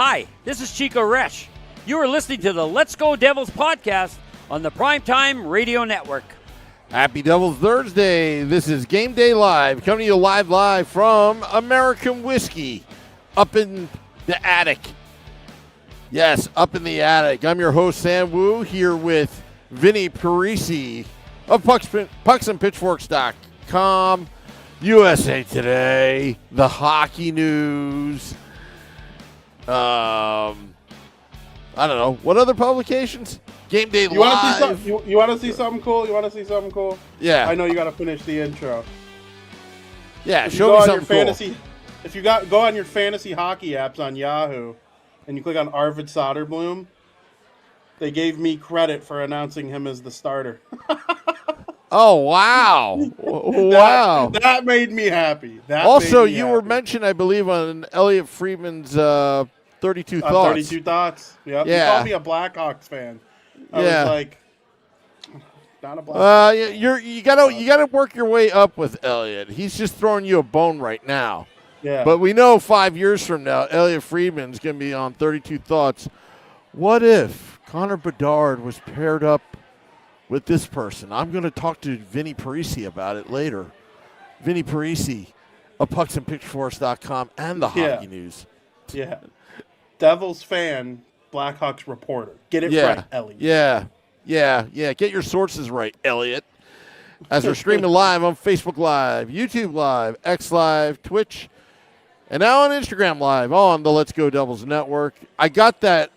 Hi, this is Chico Resch. You are listening to the Let's Go Devils podcast on the Primetime Radio Network. Happy Devils Thursday. This is Game Day Live, coming to you live from American Whiskey up in the attic. Yes, up in the attic. I'm your host, Sam Wu, here with Vinnie, Parise of pucksandpitchforks.com, USA Today, the hockey news. I don't know. What other publications? Game Day Live. You want to see something cool? Yeah. I know you got to finish the intro. Yeah, show me something cool. If you go on your fantasy hockey apps on Yahoo, and you click on Arvid Soderblom, they gave me credit for announcing him as the starter. Oh, wow. Wow. That made me happy. You were mentioned, I believe, on Elliot Friedman's 32 Thoughts. 32 Thoughts. Yep. Yeah. He called me a Blackhawks fan. I was like, not a Blackhawks. You gotta work your way up with Elliot. He's just throwing you a bone right now. Yeah. But we know 5 years from now, Elliot Friedman's going to be on 32 Thoughts. What if Connor Bedard was paired up with this person? I'm going to talk to Vinnie Parise about it later. Vinnie Parise of pucksandpitchforks.com and the Hockey News. Yeah. Devils fan, Blackhawks reporter. Get it right, Elliot. Yeah. Get your sources right, Elliot. As we're streaming live on Facebook Live, YouTube Live, X Live, Twitch, and now on Instagram Live on the Let's Go Devils Network. I got that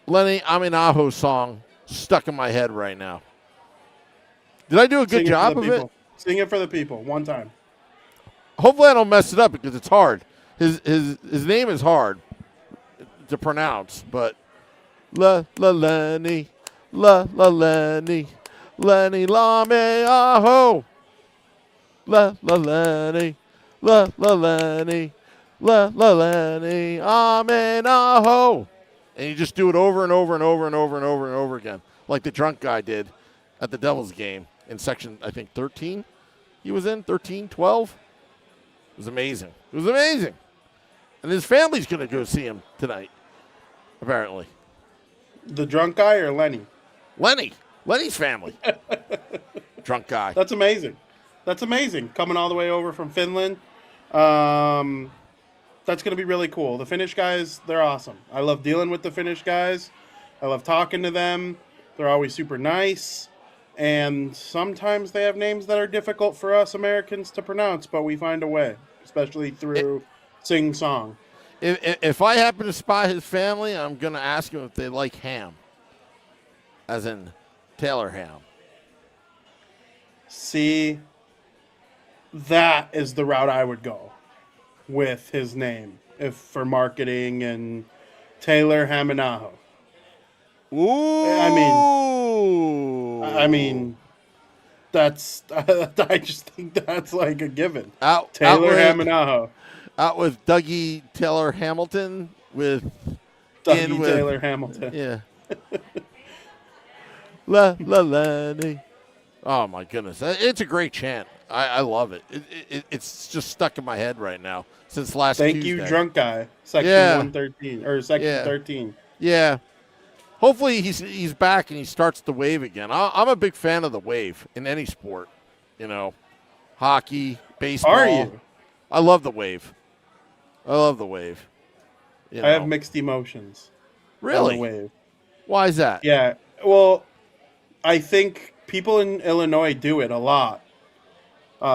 Lenny Aminaho song stuck in my head right now. Did I do a good job of it? Sing it for the people, one time. Hopefully I don't mess it up because it's hard. His name is hard to pronounce, but Lenny, Lenny, Lenny Lameaho, Lenny, Lenny, Lenny Amenaho. And you just do it over and over and over and over and over and over again, like the drunk guy did at the Devils game in section, I think, 13. He was in 13, 12. It was amazing. And his family's going to go see him tonight, apparently. The drunk guy or Lenny? Lenny's family. Drunk guy. That's amazing. Coming all the way over from Finland. That's going to be really cool. The Finnish guys, they're awesome. I love dealing with the Finnish guys. I love talking to them. They're always super nice. And sometimes they have names that are difficult for us Americans to pronounce, but we find a way, especially through sing-song. If I happen to spot his family, I'm going to ask him if they like ham, as in Taylor ham. See, that is the route I would go with his name, if for marketing and Taylor Haminaho. Ooh. I mean, that's. I just think that's like a given. Taylor Haminaho. Out with Dougie Taylor Hamilton with Taylor Hamilton. Yeah. Lenny. Oh my goodness, it's a great chant. I love it. It's just stuck in my head right now since last Tuesday. Thank you, drunk guy. Section 113 or section 13. Yeah. Hopefully he's back and he starts the wave again. I'm a big fan of the wave in any sport. Hockey, baseball. Are you? I love the wave. I have mixed emotions. Really? On the wave. Why is that? Yeah. Well, I think people in Illinois do it a lot.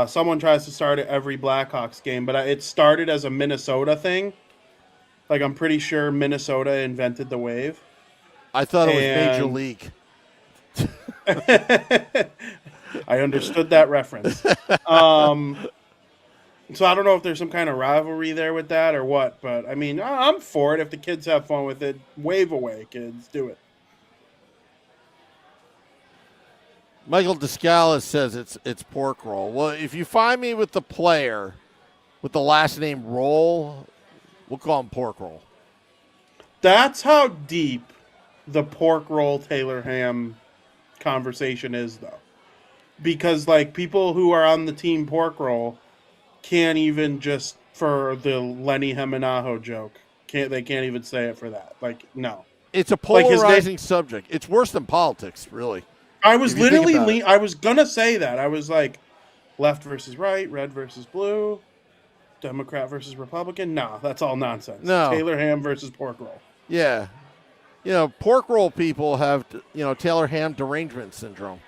Someone tries to start it every Blackhawks game, but it started as a Minnesota thing. Like, I'm pretty sure Minnesota invented the wave. I thought it was Major League. I understood that reference. So I don't know if there's some kind of rivalry there with that or what, but I mean, I'm for it. If the kids have fun with it, wave away, kids. Do it. Michael Descalis says it's pork roll. Well, if you find me with the player with the last name Roll, we'll call him pork roll. That's how deep the pork roll Taylor ham conversation is, though. Because, like, people who are on the team pork roll can't even just, for the Lenny Haminaho joke, They can't even say it for that. Like, no. It's a Like his polarizing subject. It's worse than politics, really. I was if you think about literally I was gonna say that. I was like, left versus right, red versus blue, Democrat versus Republican. No, that's all nonsense. No. Taylor ham versus pork roll. Yeah. Pork roll people have, Taylor ham derangement syndrome,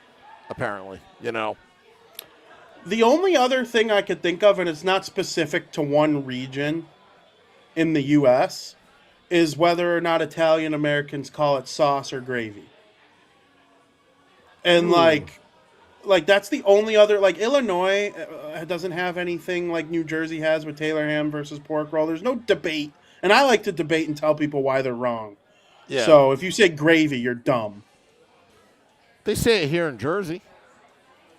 apparently, The only other thing I could think of, and it's not specific to one region in the U.S., is whether or not Italian Americans call it sauce or gravy. And like that's the only other, like Illinois doesn't have anything like New Jersey has with Taylor ham versus pork roll. There's no debate. And I like to debate and tell people why they're wrong. Yeah. So if you say gravy, you're dumb. They say it here in Jersey.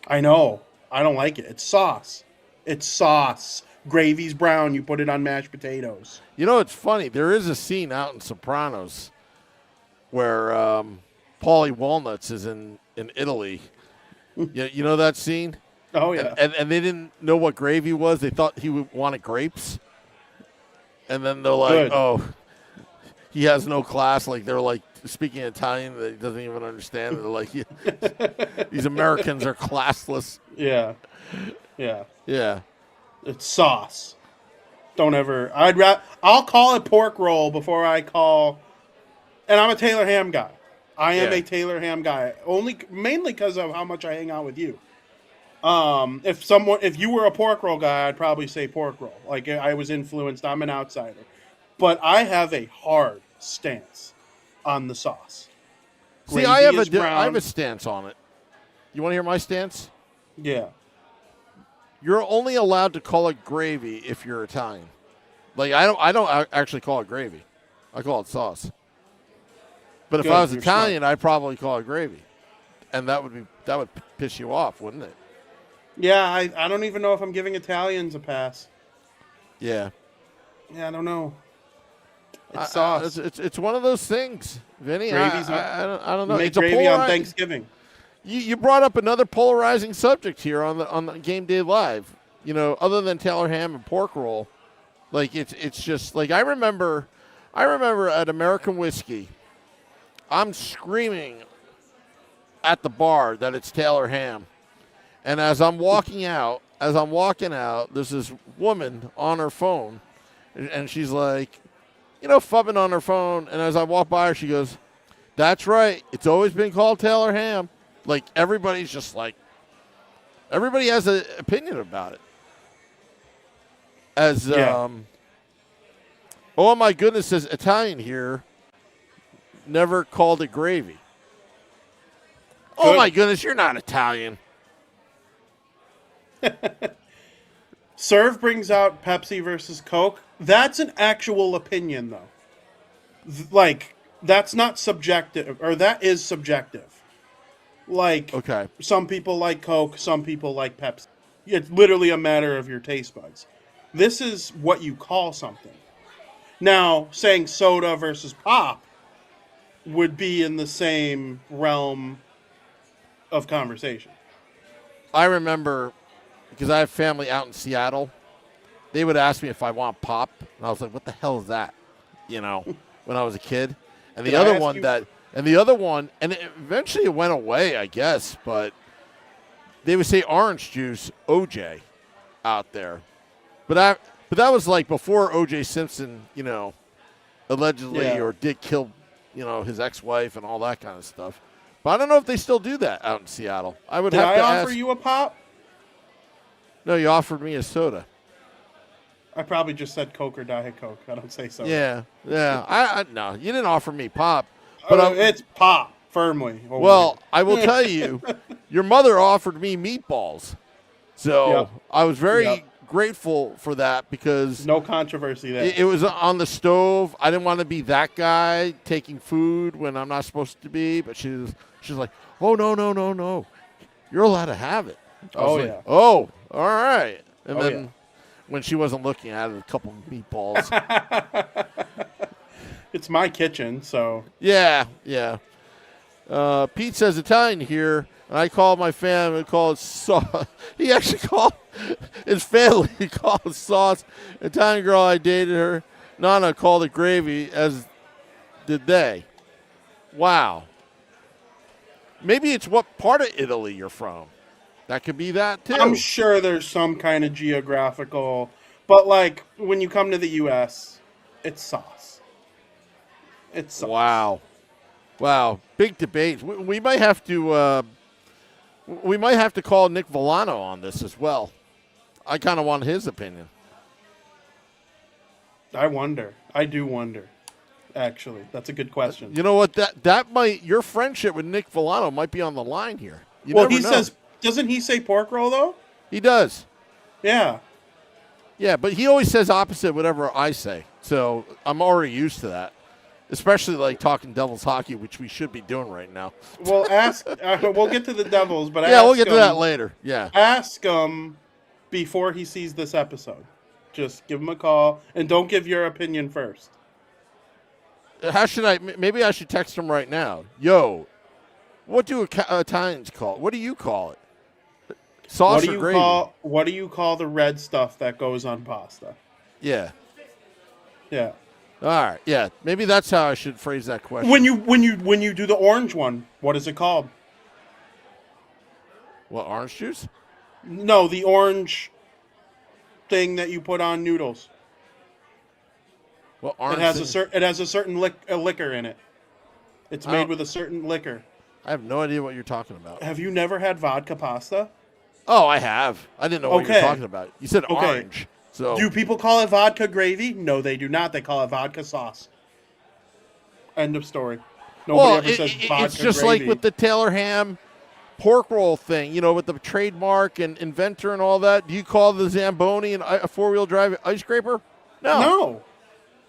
I know. I don't like it. It's sauce. It's sauce. Gravy's brown. You put it on mashed potatoes. It's funny. There is a scene out in Sopranos where Paulie Walnuts is in Italy. You know that scene? Oh, yeah. And they didn't know what gravy was. They thought he wanted grapes. And then they're like, Good. oh, he has no class. Like, they're like speaking Italian that he doesn't even understand. They're like, these Americans are classless. Yeah. Yeah. Yeah. It's sauce. Don't ever. I'll call it pork roll before I call. And I'm a Taylor ham guy. I am a Taylor ham guy. Mainly because of how much I hang out with you. If you were a pork roll guy, I'd probably say pork roll. Like, I was influenced. I'm an outsider. But I have a hard stance on the sauce. See, I have a stance on it. You want to hear my stance? Yeah. You're only allowed to call it gravy if you're Italian. Like, I don't actually call it gravy. I call it sauce. But if I was Italian, I'd probably call it gravy. And that would piss you off, wouldn't it? Yeah, I don't even know if I'm giving Italians a pass. Yeah. Yeah, I don't know. It's sauce. It's one of those things, Vinny. Gravy's I don't know. Make It's gravy on Thanksgiving. You brought up another polarizing subject here on the Game Day Live. Other than Taylor ham and pork roll, like it's just like I remember at American Whiskey, I'm screaming at the bar that it's Taylor ham, and as I'm walking out, there's this woman on her phone, and she's like, fubbing on her phone, and as I walk by her, she goes, "That's right, it's always been called Taylor ham." Like, everybody's just like, everybody has an opinion about it. Oh my goodness, says Italian here, never called it gravy. Good. Oh my goodness, you're not Italian. Serve brings out Pepsi versus Coke. That's an actual opinion, though. That's not subjective, or that is subjective. Okay. Some people like Coke, some people like Pepsi. It's literally a matter of your taste buds. This is what you call something. Now, saying soda versus pop would be in the same realm of conversation. I remember, because I have family out in Seattle, they would ask me if I want pop, and I was like, what the hell is that? When I was a kid. And the other one, and eventually it went away, I guess, but they would say orange juice, OJ, out there. But that was like before OJ Simpson, allegedly or did kill, his ex-wife and all that kind of stuff. But I don't know if they still do that out in Seattle. I would have to ask. Did I offer you a pop? No, you offered me a soda. I probably just said Coke or Diet Coke. I don't say soda. Yeah. No, you didn't offer me pop. But it's pop, firmly. Well, I will tell you, your mother offered me meatballs. So I was very grateful for that because... No controversy there. It was on the stove. I didn't want to be that guy taking food when I'm not supposed to be. But she's like, oh, no. You're allowed to have it. Like, oh, all right. And then when she wasn't looking, I had a couple of meatballs. It's my kitchen, so... Yeah. Pete says Italian here, and I call my family, call it sauce. He actually called his family, he called it sauce. Italian girl, I dated her, Nana called it gravy, as did they. Wow. Maybe it's what part of Italy you're from. That could be that, too. I'm sure there's some kind of geographical, but like when you come to the U.S., it's sauce. It's sauce. Wow. Big debate. We might have to call Nick Villano on this as well. I kind of want his opinion. I do wonder. Actually, that's a good question. You know what? That might, your friendship with Nick Villano might be on the line here. Well, he says, doesn't he say pork roll though? He does. Yeah. Yeah, but he always says opposite whatever I say. So I'm already used to that. Especially like talking Devils hockey, which we should be doing right now. Well, ask. We'll get to the Devils, but yeah, we'll get to that later. Yeah. Ask him before he sees this episode. Just give him a call and don't give your opinion first. How should I? Maybe I should text him right now. Yo, what do Italians call it? What do you call it? Sauce or gravy? What do you call the red stuff that goes on pasta? Yeah. Yeah. All right. Yeah. Maybe that's how I should phrase that question. When you do the orange one, what is it called? What, orange juice? No, the orange thing that you put on noodles. Well, orange. It has a certain liquor in it. It's made with a certain liquor. I have no idea what you're talking about. Have you never had vodka pasta? Oh, I have. I didn't know what you were talking about. You said orange. So do people call it vodka gravy? No, they do not. They call it vodka sauce. End of story. Nobody ever says vodka it's just gravy. like with the Taylor ham pork roll thing, with the trademark and inventor and all that. Do you call the Zamboni a four-wheel drive ice scraper? No.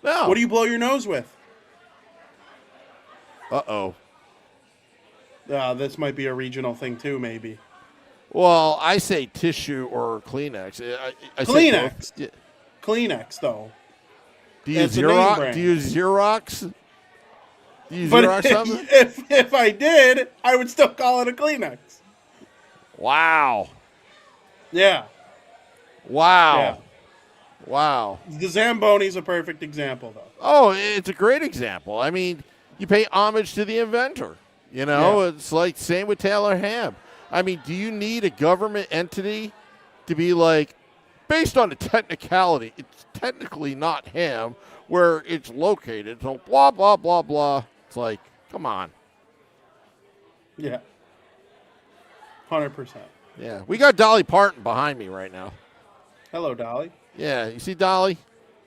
What do you blow your nose with? Uh-oh. This might be a regional thing too, maybe. Well, I say tissue or Kleenex. I Kleenex. Yeah. Kleenex, though. Do you use Xerox? Do you use Xerox? Something? If I did, I would still call it a Kleenex. Wow. Yeah. Wow. Yeah. Wow. The Zamboni's a perfect example, though. Oh, it's a great example. I mean, you pay homage to the inventor. It's like same with Taylor ham. I mean, do you need a government entity to be like, based on the technicality, it's technically not ham where it's located, so blah, blah, blah, blah. It's like, come on. Yeah. 100%. Yeah. We got Dolly Parton behind me right now. Hello, Dolly. Yeah. You see Dolly?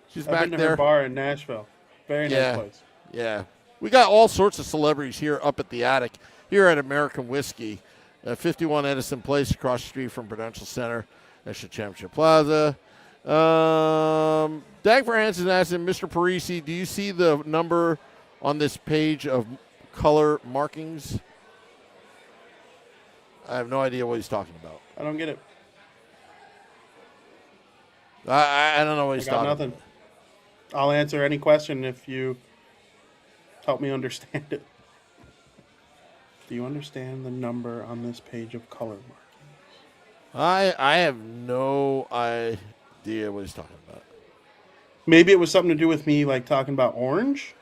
She's back been to there. Her bar in Nashville. Very nice place. Yeah. We got all sorts of celebrities here up at the attic, here at American Whiskey. 51 Edison Place, across the street from Prudential Center, National Championship Plaza. Dagford Hansen asked him, Mr. Parise, do you see the number on this page of color markings? I have no idea what he's talking about. I don't get it. I don't know what he's talking nothing. about. I'll answer any question if you help me understand it. Do you understand the number on this page of color markings? I have no idea what he's talking about. Maybe it was something to do with me, like talking about orange.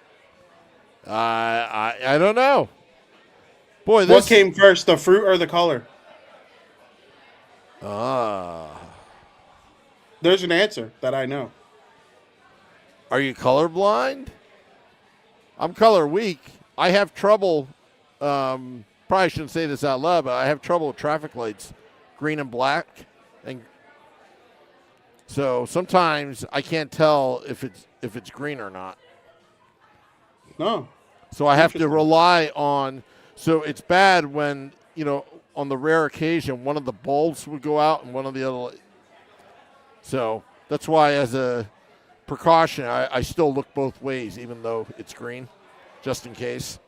I don't know. Boy, what came first, the fruit or the color? There's an answer that I know. Are you colorblind? I'm color weak. I have trouble. Probably shouldn't say this out loud, but I have trouble with traffic lights, green and black, and so sometimes I can't tell if it's green or not. No. So I have to rely on. So it's bad when on the rare occasion one of the bulbs would go out and one of the other. So that's why, as a precaution, I still look both ways, even though it's green, just in case.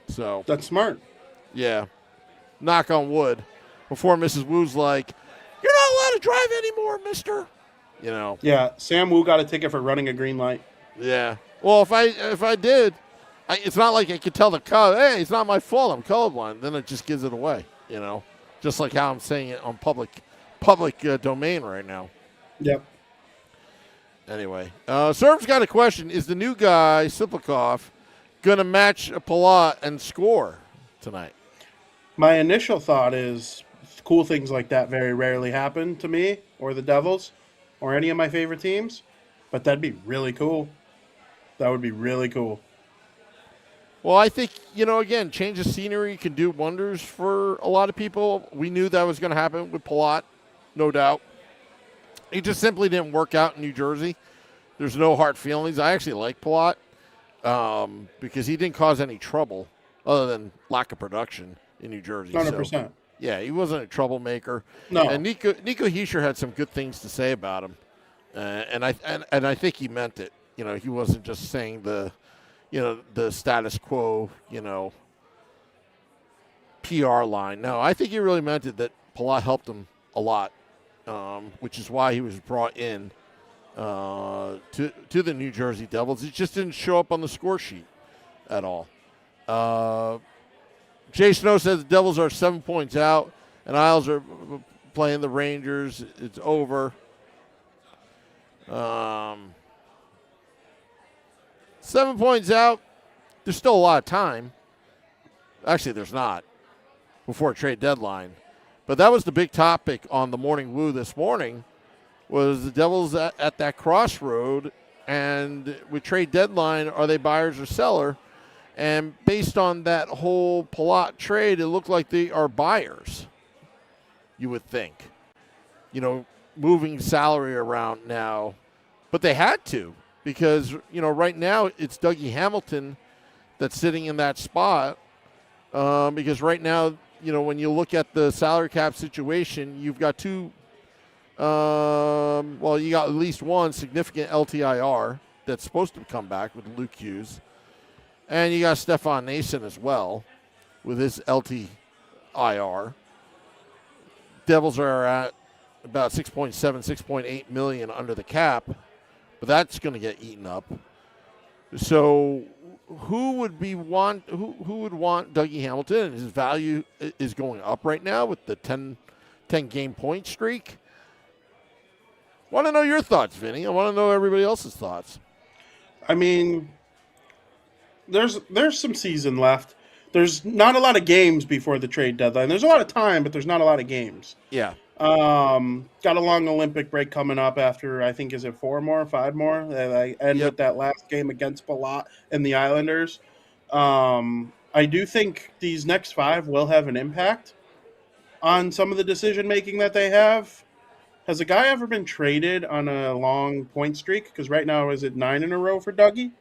So that's smart. Yeah. Knock on wood. Before Mrs. Wu's like, you're not allowed to drive anymore, mister. Yeah, Sam Wu got a ticket for running a green light. Yeah. Well, if I did, it's not like I could tell the cop, hey, it's not my fault, I'm colorblind. Then it just gives it away, Just like how I'm saying it on public domain right now. Yep. Anyway, Serv's got a question. Is the new guy, Siplikov, going to match Palat and score tonight? My initial thought is cool things like that very rarely happen to me or the Devils or any of my favorite teams, but that'd be really cool. That would be really cool. Well, I think, again, change of scenery can do wonders for a lot of people. We knew that was going to happen with Palat, no doubt. It just simply didn't work out in New Jersey. There's no hard feelings. I actually like Palat because he didn't cause any trouble other than lack of production in New Jersey. 100%. So, yeah, he wasn't a troublemaker. No. And Nico Hischier had some good things to say about him, and I think he meant it. He wasn't just saying the status quo, PR line. No, I think he really meant it, that Palat helped him a lot, which is why he was brought in to the New Jersey Devils. He just didn't show up on the score sheet at all. Jay Snow says the Devils are 7 points out, and Isles are playing the Rangers. It's over. 7 points out. There's still a lot of time. Actually, there's not before trade deadline. But that was the big topic on the Morning Woo this morning, was the Devils at that crossroad, and with trade deadline, are they buyers or seller? And based on that whole Palat trade, it looked like they are buyers, you would think. Moving salary around now. But they had to, because, right now it's Dougie Hamilton that's sitting in that spot. Because right now, when you look at the salary cap situation, you've got you got at least one significant LTIR that's supposed to come back with Luke Hughes. And you got Stefan Nason as well with his LTIR. Devils are at about 6.7, 6.8 million under the cap, but that's going to get eaten up. So who would want Dougie Hamilton? His value is going up right now with the 10 game point streak. Want to know your thoughts, Vinny. I want to know everybody else's thoughts. I mean, there's some season left. There's not a lot of games before the trade deadline. There's a lot of time, but there's not a lot of games. Yeah. Got a long Olympic break coming up after, I think, is it 5 more? They end with that last game against Palat and the Islanders. I do think these next 5 will have an impact on some of the decision-making that they have. Has a guy ever been traded on a long point streak? Because right now, is it 9 in a row for Dougie?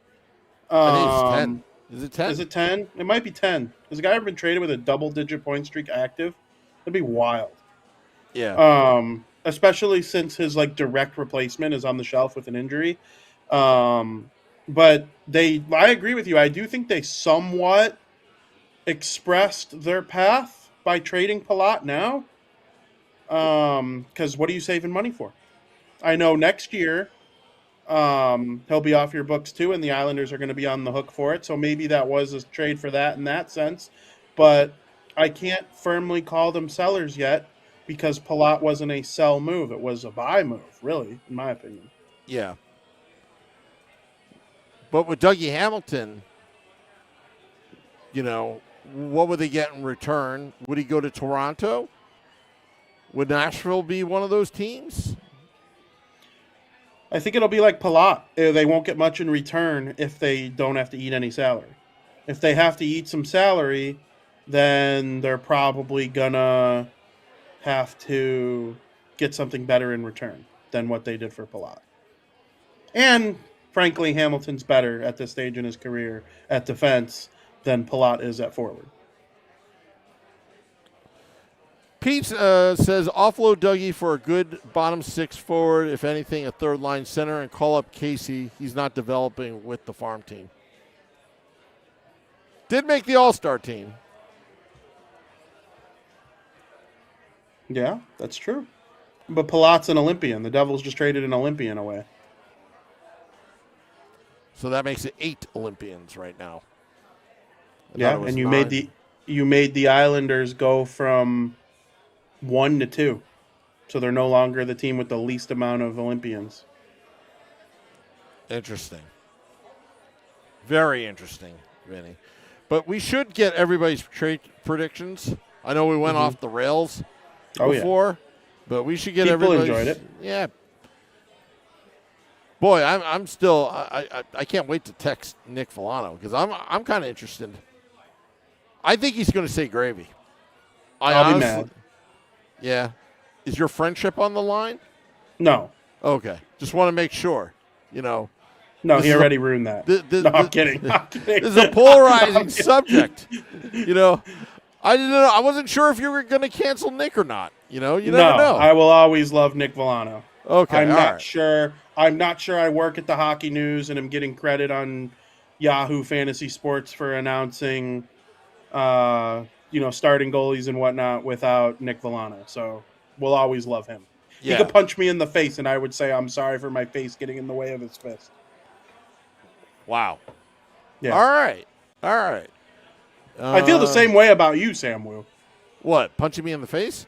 I think it's 10. Is it 10? Is it 10? It might be 10. Has a guy ever been traded with a double-digit point streak active? That'd be wild. Yeah. Especially since his direct replacement is on the shelf with an injury. But I agree with you. I do think they somewhat expressed their path by trading Palat now. Because what are you saving money for? I know next year he'll be off your books too, and the Islanders are going to be on the hook for it. So maybe that was a trade for that in that sense. But I can't firmly call them sellers yet because Palat wasn't a sell move. It was a buy move, really, in my opinion. Yeah. But with Dougie Hamilton, what would they get in return? Would he go to Toronto? Would Nashville be one of those teams? I think it'll be like Palat. They won't get much in return if they don't have to eat any salary. If they have to eat some salary, then they're probably going to have to get something better in return than what they did for Palat. And, frankly, Hamilton's better at this stage in his career at defense than Palat is at forward. Pete says offload Dougie for a good bottom 6 forward, if anything, a third line center, and call up Casey. He's not developing with the farm team. Did make the All-Star team. Yeah, that's true. But Palat's an Olympian. The Devils just traded an Olympian away. So that makes it 8 Olympians right now. Yeah, and you made the Islanders go from 1 to 2. So they're no longer the team with the least amount of Olympians. Interesting. Very interesting, Vinny. But we should get everybody's trade predictions. I know we went off the rails before, but we should get People everybody's. enjoyed it. Yeah. Boy, I'm still. I can't wait to text Nick Villano because I'm kind of interested. I think he's going to say gravy. I'll be mad. Yeah. Is your friendship on the line? No. Okay. Just want to make sure. You know. No, he already ruined that. No, I'm kidding. I'm kidding. This is a polarizing subject. You know, I didn't know. I wasn't sure if you were going to cancel Nick or not. You know, you never know. I will always love Nick Villano. Okay, I'm all not right. sure. I'm not sure I work at the Hockey News and I'm getting credit on Yahoo Fantasy Sports for announcing, starting goalies and whatnot without Nick Villano. So we'll always love him. Yeah. He could punch me in the face and I would say I'm sorry for my face getting in the way of his fist. Wow. Yeah. All right. I feel the same way about you, Sam Wu. What? Punching me in the face?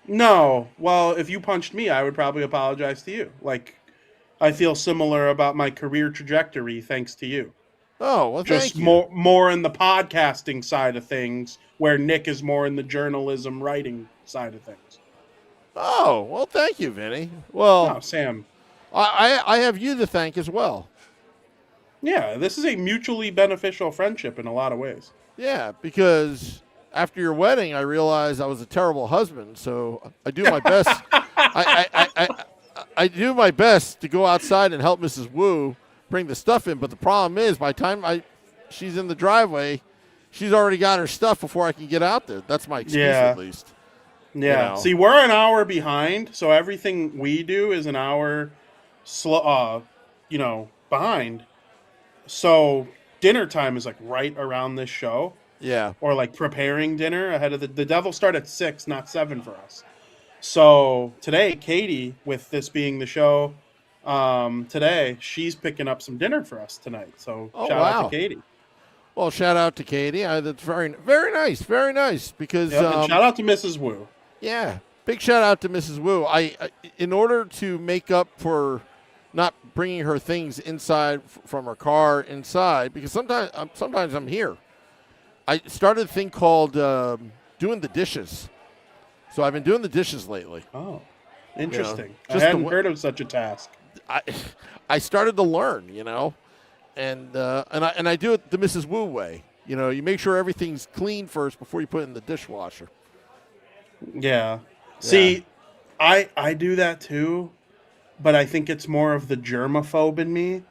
No. Well, if you punched me, I would probably apologize to you. Like, I feel similar about my career trajectory thanks to you. Oh, well, Just thank you. more in the podcasting side of things, where Nick is more in the journalism writing side of things. Oh, well, thank you, Vinny. Well, No, Sam. I have you to thank as well. Yeah, this is a mutually beneficial friendship in a lot of ways. Yeah, because after your wedding, I realized I was a terrible husband. So I do my best. I do my best to go outside and help Mrs. Wu bring the stuff in. But the problem is, by the time she's in the driveway, she's already got her stuff before I can get out there. That's my excuse, Yeah. at least. Yeah. You know. See, we're an hour behind, so everything we do is an hour behind. So dinner time is like right around this show. Yeah. Or like preparing dinner ahead of the Devils start at 6, not 7 for us. So today, Katie, with this being the show today, she's picking up some dinner for us tonight. So shout out to Katie. Well, shout out to Katie. That's very, very nice. Very nice. Because And shout out to Mrs. Wu. Yeah, big shout out to Mrs. Wu. I in order to make up for not bringing her things inside from her car inside, because sometimes I'm here. I started a thing called doing the dishes. So I've been doing the dishes lately. Oh, interesting. You know, I hadn't heard of such a task. I started to learn, and I do it the Mrs. Wu way. You make sure everything's clean first before you put it in the dishwasher. Yeah. See, I do that too, but I think it's more of the germaphobe in me,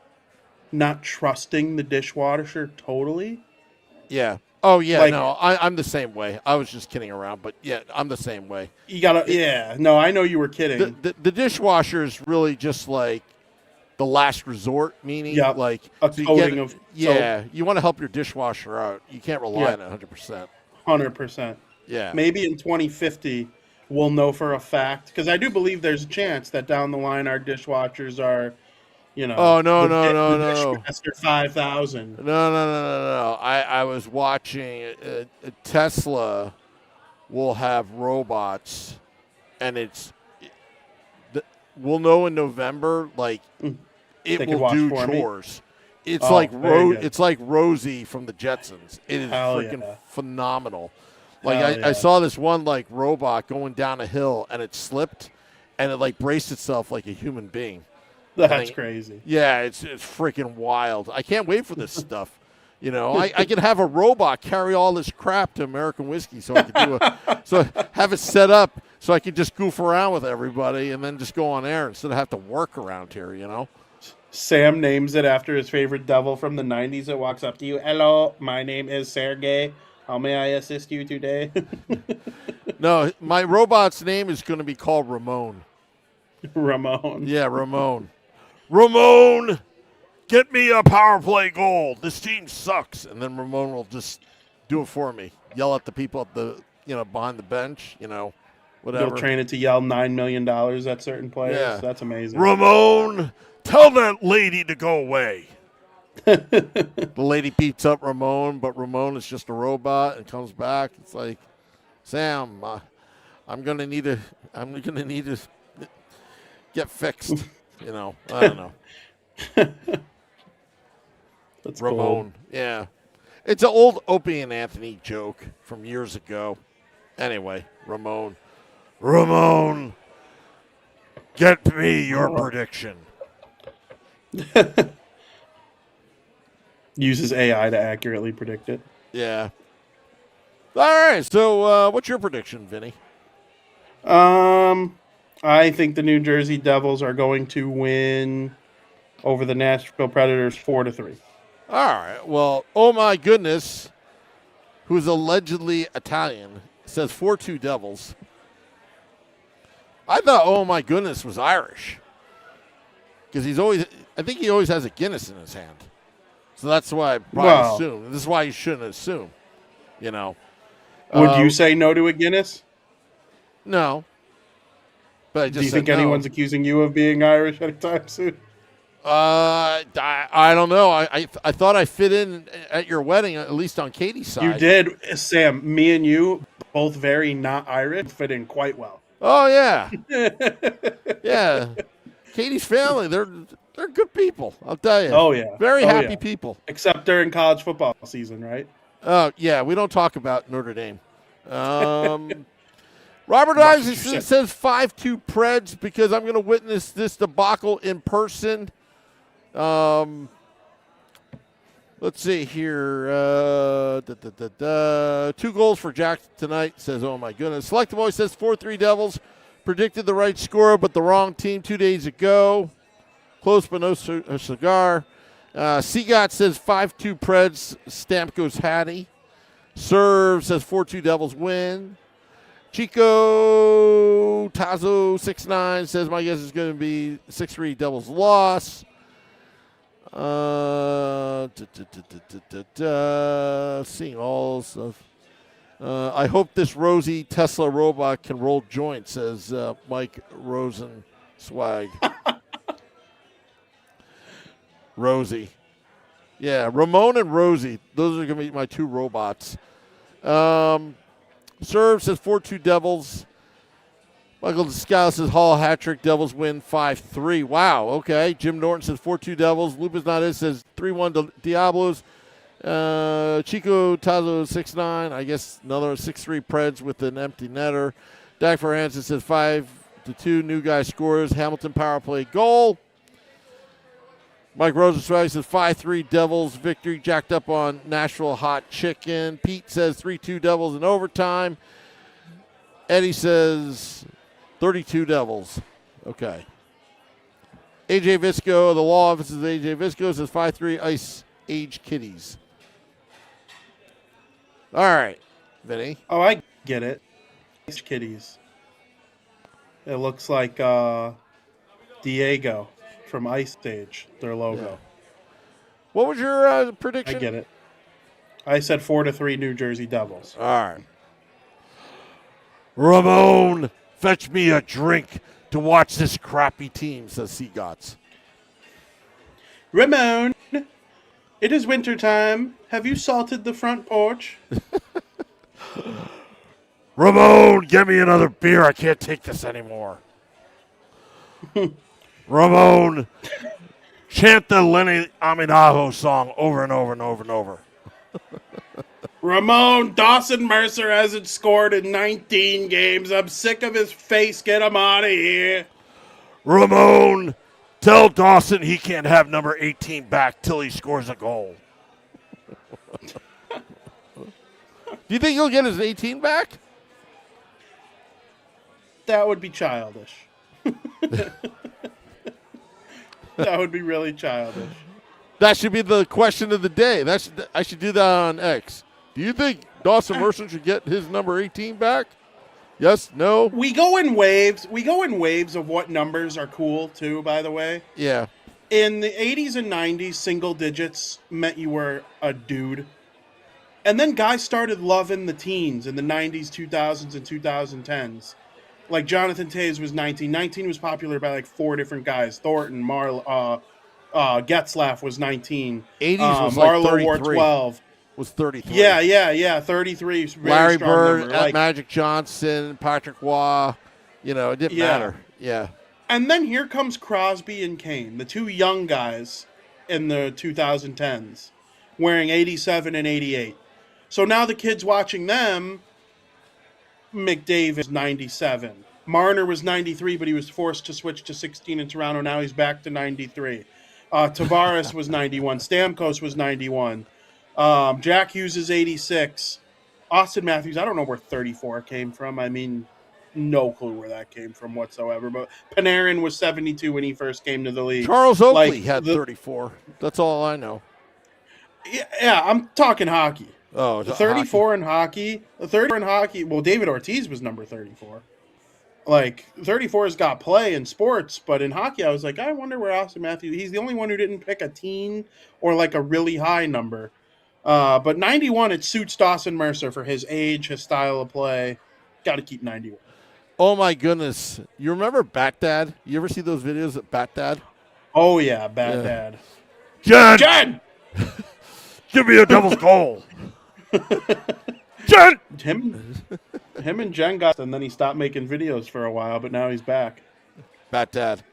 not trusting the dishwasher totally. Yeah. Oh, yeah, Like- no, I'm the same way. I was just kidding around, but yeah, I'm the same way. You gotta, no, I know you were kidding. The dishwasher is really just like the last resort, meaning Yep. like A so you coating get- of yeah, you want to help your dishwasher out. You can't rely on it 100%. 100%. Yeah. Maybe in 2050, we'll know for a fact, because I do believe there's a chance that down the line our dishwashers are, Oh, no. Dishmaster 5000. No. I was watching Tesla will have robots, and we'll know in November, like it They could will wash do for me? chores. It's Oh, like very good. it's like Rosie from the Jetsons. It is Hell freaking yeah. phenomenal. Like Hell yeah. I saw this one like robot going down a hill, and it slipped, and it like braced itself like a human being. That's crazy. Yeah, it's freaking wild. I can't wait for this stuff. I could have a robot carry all this crap to American Whiskey, so I could have it set up so I could just goof around with everybody and then just go on air instead of have to work around here. Sam names it after his favorite devil from the 90s that walks up to you. Hello, my name is Sergey. How may I assist you today? No, my robot's name is going to be called Ramon. Ramon. Yeah, Ramon. Ramon, get me a power play goal. This team sucks. And then Ramon will just do it for me. Yell at the people at the behind the bench, whatever. You'll train it to yell $9 million at certain players. Yeah. That's amazing. Ramon, tell that lady to go away. The lady beats up Ramon, but Ramon is just a robot and comes back. It's like, Sam, I'm gonna need to get fixed. I don't know. That's Ramon. Yeah. It's an old Opie and Anthony joke from years ago. Anyway, Ramon. Ramon, get me your prediction. Uses AI to accurately predict it. Yeah. All right. So, what's your prediction, Vinny? I think the New Jersey Devils are going to win over the Nashville Predators 4-3. All right. Well, oh my goodness, who's allegedly Italian, says 4-2 Devils. I thought, oh my goodness, was Irish. Because I think he always has a Guinness in his hand. So that's why I probably assumed. This is why you shouldn't assume, you know. Would you say no to a Guinness? No. But I just Do you think anyone's accusing you of being Irish anytime soon? I don't know. I thought I fit in at your wedding, at least on Katie's side. You did, Sam. Me and you, both very not Irish, fit in quite well. Oh yeah, yeah. Katie's family, they're good people. I'll tell you. Oh yeah, very happy people. Except during college football season, right? Yeah, we don't talk about Notre Dame. Robert Isaacson says 5-2 Preds because I'm going to witness this debacle in person. Let's see here. 2 goals for Jack tonight, says, oh, my goodness. Select Boy says 4-3 Devils. Predicted the right score, but the wrong team 2 days ago. Close, but no cigar. Seagot says 5-2 Preds. Stamkos Hattie. Serve says 4-2 Devils win. Chico Tazo 6'9" says my guess is going to be 6-3 Devils loss. Seeing all stuff. I hope this Rosie Tesla robot can roll joints, says Mike Rosenswag. Rosie. Yeah, Ramon and Rosie. Those are going to be my 2 robots. Serve says 4-2 Devils. Michael Descala says Hall hat trick. Devils win 5-3. Wow, okay. Jim Norton says 4-2 Devils. Lupus Not It says 3-1 Diablos. Chico Tazo 6'9". I guess another 6-3 Preds with an empty netter. Dak Hansen says 5-2. New guy scores. Hamilton power play goal. Mike Rosenzweig says 5-3 Devils victory. Jacked up on Nashville hot chicken. Pete says 3-2 Devils in overtime. Eddie says 32 Devils. Okay. AJ Visco, the law office is AJ Visco, says 5-3 Ice Age Kitties. All right, Vinny. Oh, I get it. Ice Kitties. It looks like Diego from Ice Age, their logo. Yeah. What was your prediction? I get it. I said 4-3 New Jersey Devils. All right. Ramon, fetch me a drink to watch this crappy team, says Seagots. Ramon, it is wintertime. Have you salted the front porch? Ramon, get me another beer. I can't take this anymore. Ramon, chant the Lenny Amenaho song over and over and over and over. Ramon, Dawson Mercer hasn't scored in 19 games. I'm sick of his face. Get him out of here. Ramon, tell Dawson he can't have number 18 back till he scores a goal. Do you think he'll get his 18 back? That would be childish. That would be really childish. That should be the question of the day. I should do that on X. Do you think Dawson Mercer should get his number 18 back? Yes? No? We go in waves. We go in waves of what numbers are cool, too, by the way. Yeah. In the 80s and 90s, single digits meant you were a dude. And then guys started loving the teens in the 90s, 2000s, and 2010s. Like Jonathan Toews was 19. 19 was popular by like 4 different guys. Thornton, Getzlaff was 19. 80s was Marlowe like 33. wore 12. Was 33. Yeah. 33. Very Larry strong Bird, number. Like, Magic Johnson, Patrick Waugh. You know, it didn't matter. Yeah. And then here comes Crosby and Kane, the two young guys in the 2010s, wearing 87 and 88. So now the kids watching them, McDavid is 97. Marner was 93, but he was forced to switch to 16 in Toronto. Now he's back to 93. Tavares was 91. Stamkos was 91. Jack Hughes is 86. Austin Matthews, I don't know where 34 came from. I mean, no clue where that came from whatsoever. But Panarin was 72 when he first came to the league. Charles Oakley had 34. That's all I know. Yeah, I'm talking hockey. Oh, the 34 in hockey. The 34 in hockey. Well, David Ortiz was number 34. Like, 34's got play in sports, but in hockey, I was like, I wonder where Austin Matthews. He's the only one who didn't pick a teen or like a really high number. But 91, it suits Dawson Mercer for his age, his style of play. Got to keep 91. Oh, my goodness. You remember Bat Dad? You ever see those videos of Bat Dad? Oh, yeah, Bat Dad. Jen! Give me a devil's goal. Jen! Him and Jen got, and then he stopped making videos for a while, but now he's back. Bat Dad.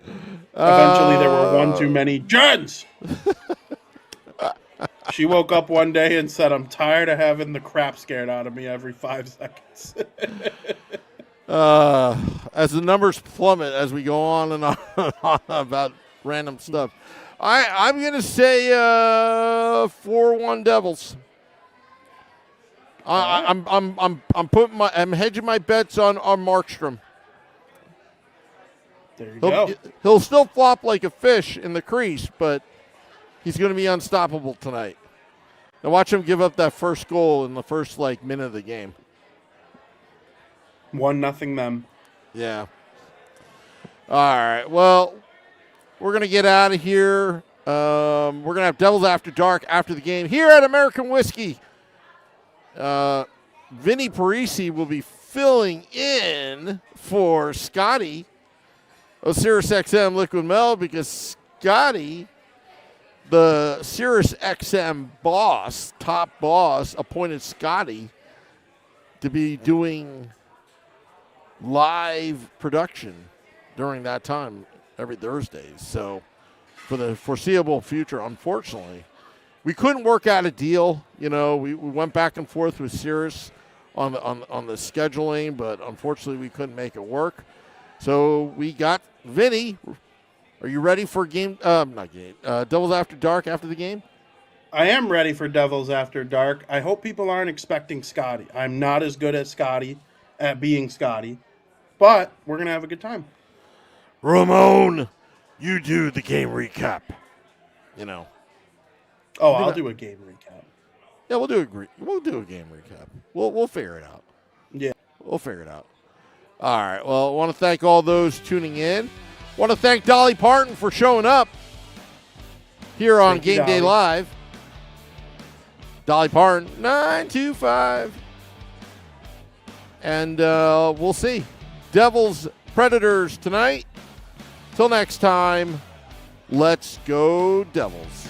Eventually, there were one too many Jens. She woke up one day and said, I'm tired of having the crap scared out of me every 5 seconds. As the numbers plummet as we go on and on about random stuff, I'm going to say 4-1 Devils. I'm hedging my bets on Markstrom. There you go. He'll still flop like a fish in the crease, but he's going to be unstoppable tonight. Now watch him give up that first goal in the first minute of the game. 1-0 them. Yeah. All right. Well, we're going to get out of here. We're going to have Devils After Dark after the game here at American Whiskey. Vinnie Parise will be filling in for Scotty of Sirius XM Liquid Metal because Scotty, the Sirius XM boss, top boss, appointed Scotty to be doing live production during that time every Thursday. So for the foreseeable future, unfortunately, we couldn't work out a deal. You know, we went back and forth with Sirius on the scheduling, but unfortunately we couldn't make it work. So we got Vinny. Are you ready for Devils After Dark after the game? I am ready for Devils After Dark. I hope people aren't expecting Scotty. I'm not as good as Scotty at being Scotty, but we're going to have a good time. Ramon, you do the game recap. You know. Oh, I'll do a game recap. Yeah, we'll do a game recap. We'll figure it out. Yeah. We'll figure it out. All right. Well, I want to thank all those tuning in. I want to thank Dolly Parton for showing up here on Game Day Live. Dolly Parton, 925. And we'll see. Devils, Predators tonight. Till next time, let's go Devils.